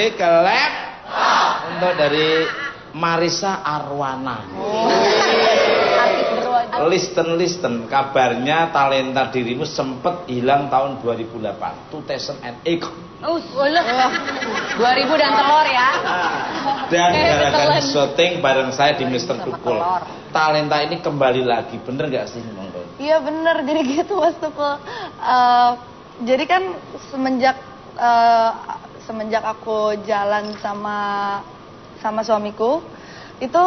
Oke, kelep untuk dari Marissa Arwana. Listen, kabarnya talenta dirimu sempat hilang tahun 2008, 2008. 2000 dan telur ya. Dan gara-gara syuting bareng saya di Mr. Tukul, talenta ini kembali lagi, bener nggak sih, Monggo? Iya bener, jadi gitu Mas Tukul. Jadi kan semenjak aku jalan sama suamiku, itu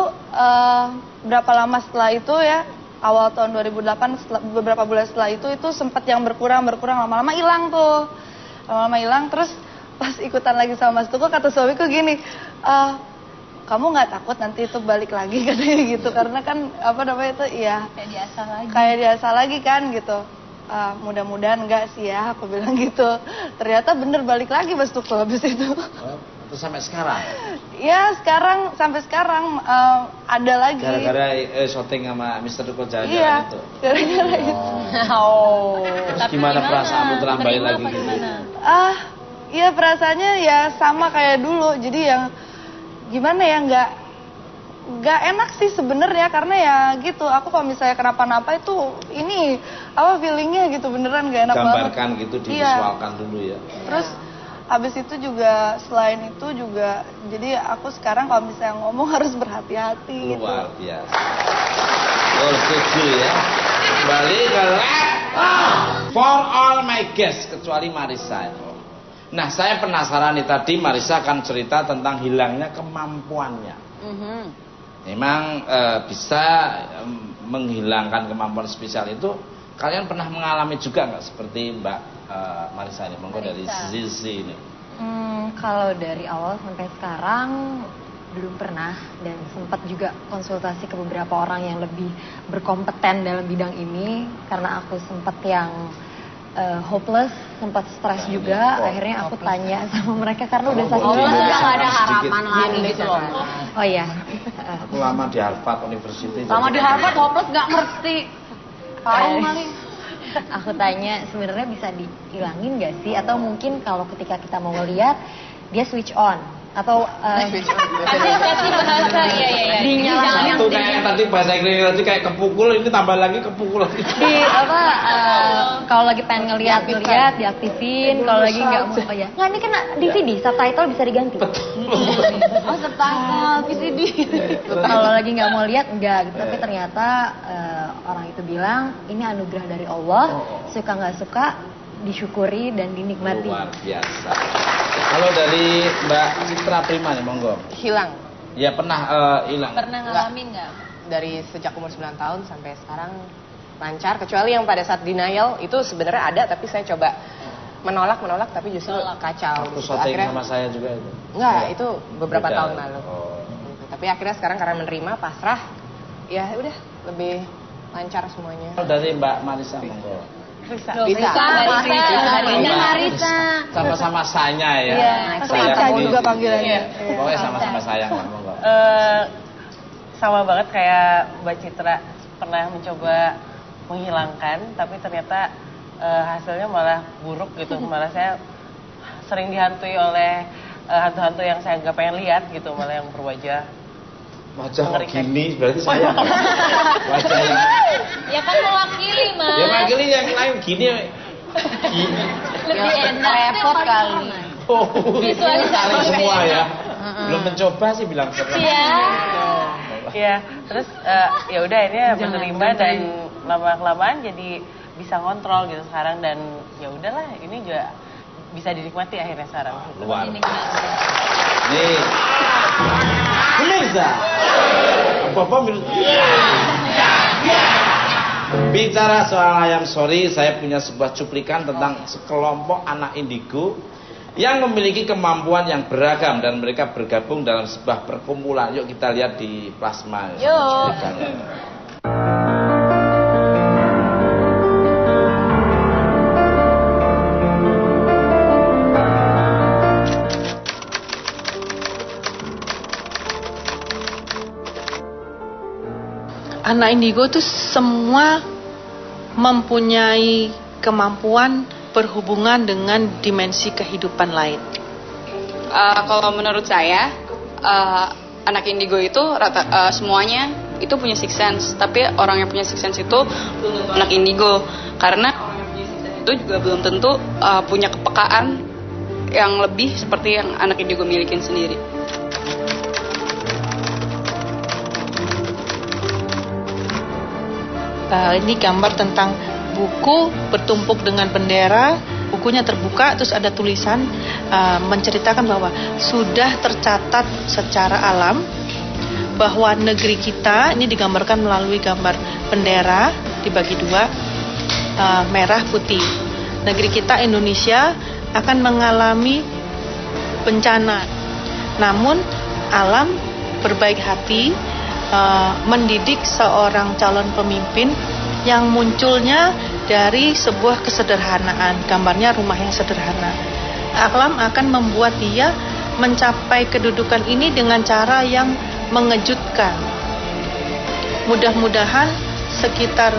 berapa lama setelah itu ya, awal tahun 2008, beberapa bulan setelah itu sempat yang berkurang, lama-lama hilang tuh. Lama-lama hilang, terus pas ikutan lagi sama Mas Tukul, kata suamiku gini, kamu nggak takut nanti itu balik lagi, katanya gitu, karena kan apa namanya itu ya kayak biasa lagi kan gitu. Mudah-mudahan enggak sih ya, aku bilang gitu. Ternyata bener balik lagi Mas Tukul habis itu. Terus sampai sekarang? Ya sampai sekarang ada lagi. Gara-gara syuting sama Mr. Tukul jalan-jalan iya, itu? gara-gara itu. Terus gimana perasaanmu telah balik lagi gitu? Iya perasaannya ya sama kayak dulu. Jadi yang gimana ya, nggak enak sih sebenarnya, karena ya gitu, aku kalau misalnya kenapa-napa itu ini apa feelingnya gitu, beneran nggak enak banget. Gambarkan gitu, divisualkan dulu ya. Terus habis itu juga, selain itu juga, jadi aku sekarang kalau misalnya ngomong harus berhati-hati gitu. Luar biasa. Setuju ya. Kembali ke For all my guests, kecuali Marissa. Nah, saya penasaran nih, tadi Marissa akan cerita tentang hilangnya kemampuannya. Memang bisa menghilangkan kemampuan spesial itu. Kalian pernah mengalami juga nggak seperti Mbak Marissa ini? Monggo dari Zizi ini. Kalau dari awal sampai sekarang belum pernah, dan sempat juga konsultasi ke beberapa orang yang lebih berkompeten dalam bidang ini, karena aku sempat yang hopeless, sempat stres juga. Akhirnya aku tanya sama mereka, karena udah sakit juga nggak ada harapan lagi gitu loh. Oh iya. Aku lama di Harvard University. Lama di Harvard, hopeless nggak ngerti. Aku tanya, sebenarnya bisa dihilangin nggak sih? Atau mungkin kalau ketika kita mau ngeliat, dia switch on atau dinyalakan. Itu kayak tadi bahasa Inggris tadi kayak kepukul, ini tambah lagi kepukul lagi. Di apa? Kalau lagi pengen ngeliat diaktifin. Kalau lagi nggak mau, oh ya. Nggak, ini kan DVD, subtitle bisa diganti. Oh, subtitle VCD. Kalau lagi nggak mau lihat enggak gitu. Tapi ternyata orang itu bilang ini anugerah dari Allah, suka nggak suka disyukuri dan dinikmati. Luar biasa. Kalau dari Mbak Citra Prima nih, monggo. Hilang. Ya pernah hilang. Pernah ngalamin nggak? Dari sejak umur 9 tahun sampai sekarang lancar, kecuali yang pada saat denial itu sebenarnya ada, tapi saya coba menolak tapi justru kacau. Waktu syuting sama saya juga itu? Enggak, itu beberapa Beda. tahun lalu. Tapi akhirnya sekarang karena menerima, pasrah, ya udah lebih lancar semuanya. Kalau dari Mbak Marissa, monggo. Bisa. Marissa. Sama-sama saya ya. Iya, Ica juga panggilannya. Pokoknya sama-sama sayang lah, monggo. Sama banget kayak Mbak Citra, pernah mencoba menghilangkan, tapi ternyata hasilnya malah buruk gitu. Malah saya sering dihantui oleh hantu-hantu yang saya nggak pengen lihat gitu, malah yang berwajah wajah gini, berarti saya wajahnya. Ya kan mewakili, Mas. Ya mewakili yang lain gini. Lebih enak. Repot kali. Cari semua ya. Belum mencoba sih bilang pernah. Iya, terus ya udah ini menerima, dan lama-kelamaan jadi bisa ngontrol gitu sekarang, dan ya udahlah, ini juga bisa dinikmati akhirnya sekarang. Luar. Nih. Pemirsa. Bapak bicara soal ayam sorry, saya punya sebuah cuplikan tentang sekelompok anak indigo yang memiliki kemampuan yang beragam, dan mereka bergabung dalam sebuah perkumpulan. Yuk kita lihat di plasma. Yuk. Anak indigo itu semua mempunyai kemampuan berhubungan dengan dimensi kehidupan lain. Kalau menurut saya, anak indigo itu semuanya itu punya sixth sense. Tapi orang yang punya sixth sense itu belum tentu anak indigo. Karena orang yang punya sixth sense itu juga belum tentu punya kepekaan yang lebih seperti yang anak indigo milikin sendiri. Ini gambar tentang buku bertumpuk dengan bendera, bukunya terbuka, terus ada tulisan menceritakan bahwa sudah tercatat secara alam bahwa negeri kita, ini digambarkan melalui gambar bendera dibagi dua, merah putih. Negeri kita Indonesia akan mengalami bencana, namun alam berbaik hati mendidik seorang calon pemimpin yang munculnya dari sebuah kesederhanaan. Gambarnya rumah yang sederhana. Alam akan membuat dia mencapai kedudukan ini dengan cara yang mengejutkan. Mudah-mudahan sekitar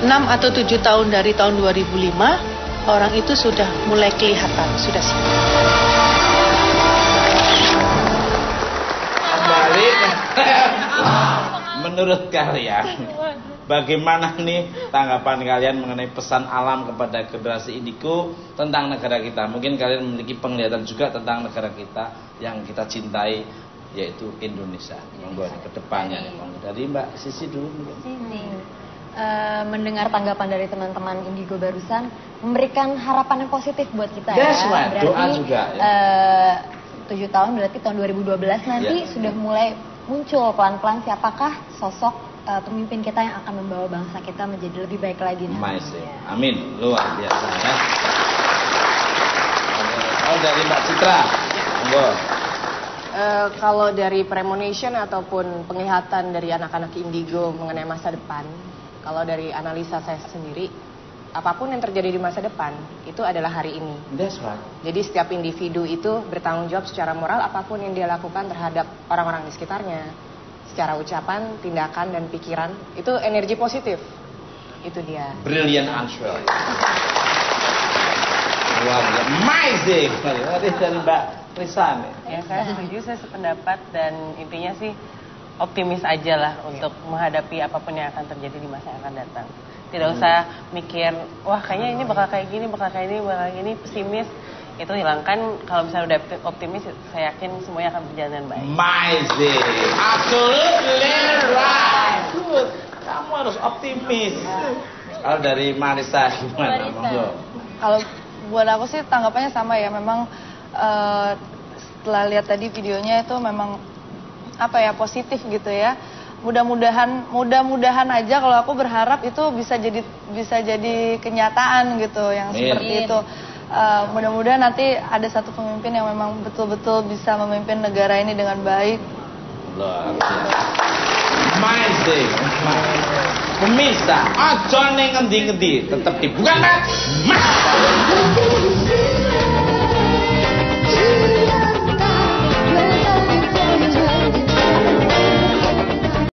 6 atau 7 tahun dari tahun 2005, orang itu sudah mulai kelihatan, sudah siap. Kembali. Menurut kalian, bagaimana nih tanggapan kalian mengenai pesan alam kepada generasi indigo tentang negara kita? Mungkin kalian memiliki penglihatan juga tentang negara kita yang kita cintai, yaitu Indonesia. Monggo ke depannya nih, monggo dari Mbak Sisi dulu mungkin. Mendengar tanggapan dari teman-teman indigo barusan memberikan harapan yang positif buat kita. That's ya. right. Berarti Doa juga, ya. 7 tahun berarti tahun 2012 nanti sudah mulai muncul pelan-pelan siapakah sosok pemimpin kita yang akan membawa bangsa kita menjadi lebih baik lagi. Amin, luar biasa ya. Oh, dari Mbak Citra, monggo. Kalau dari premonition ataupun penglihatan dari anak-anak indigo mengenai masa depan, kalau dari analisa saya sendiri, apapun yang terjadi di masa depan itu adalah hari ini. That's right. Jadi setiap individu itu bertanggung jawab secara moral apapun yang dia lakukan terhadap orang-orang di sekitarnya, secara ucapan, tindakan, dan pikiran. Itu energi positif. Itu dia. Brilliant answer. Luar biasa. Amazing. Dari Mbak Risa nih. Ya, saya setuju, saya sependapat, dan intinya sih optimis aja lah untuk menghadapi apapun yang akan terjadi di masa yang akan datang. Tidak usah mikir, wah kayaknya ini bakal kayak gini, bakal kayak ini, bakal kayak ini, pesimis. Itu hilangkan. Kalau misalnya udah optimis, saya yakin semuanya akan berjalan dengan baik. Amazing. Absolutely right. Good. Kamu harus optimis. Kalau dari Marisa gimana? Monggo. Kalau buat aku sih tanggapannya sama ya. Memang setelah lihat tadi videonya itu memang apa ya, positif gitu ya. Mudah-mudahan aja, kalau aku berharap itu bisa jadi kenyataan gitu yang seperti itu. Mudah-mudahan nanti ada satu pemimpin yang memang betul-betul bisa memimpin negara ini dengan baik. Luar biasa. Amazing. Pemirsa, aja ning ngendi-ngendi, tetep dibuka, Mas.